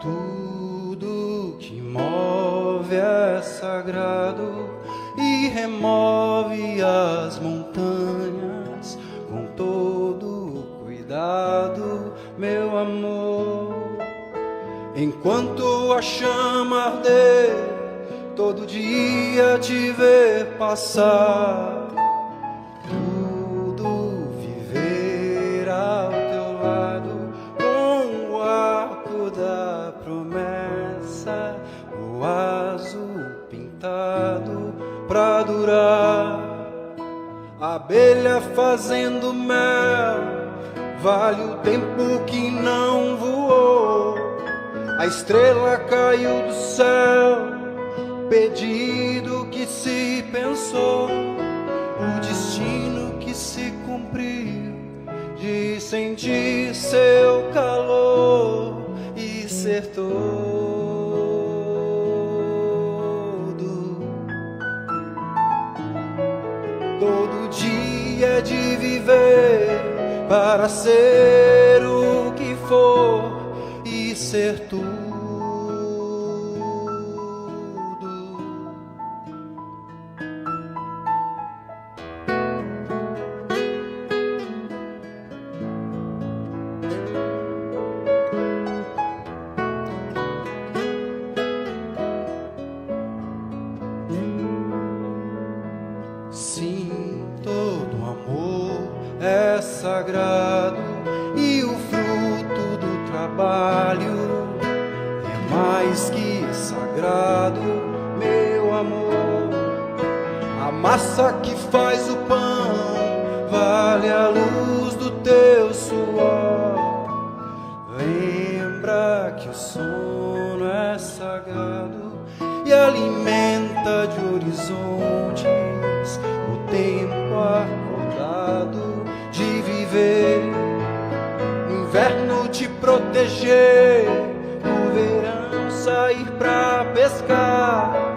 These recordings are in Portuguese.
Tudo que move é sagrado e remove as montanhas com todo cuidado, meu amor. Enquanto a chama arder, todo dia te ver passar, tudo viver ao teu lado com o arco da promessa, o azul pintado pra durar. A abelha fazendo mel, vale o tempo que não voou. A estrela caiu do céu, pedido que se pensou, o destino que se cumpriu, de sentir seu calor e ser todo. Todo dia de viver para ser o que for e ser tudo. Sim, todo amor é sagrado e o fruto do trabalho é mais que sagrado, meu amor. A massa que faz o pão vale a luz do teu suor. Lembra que o sono é sagrado e alimenta de horizontes o tempo acordado de viver. No inverno te proteger, no verão sair pra pescar,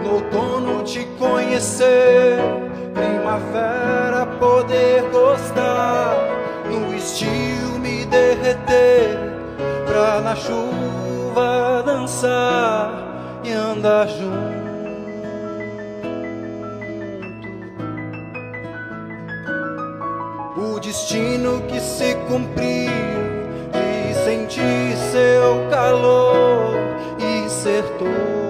no outono te conhecer, primavera poder gostar, no estio me derreter, pra na chuva dançar e andar junto. O destino que se cumpriu, de sentir seu calor e ser todo.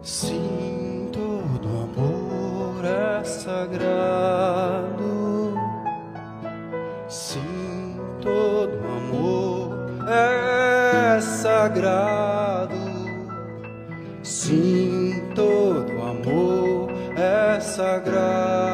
Sim, todo amor é sagrado. Sim, todo amor é sagrado. Sim, todo amor é sagrado.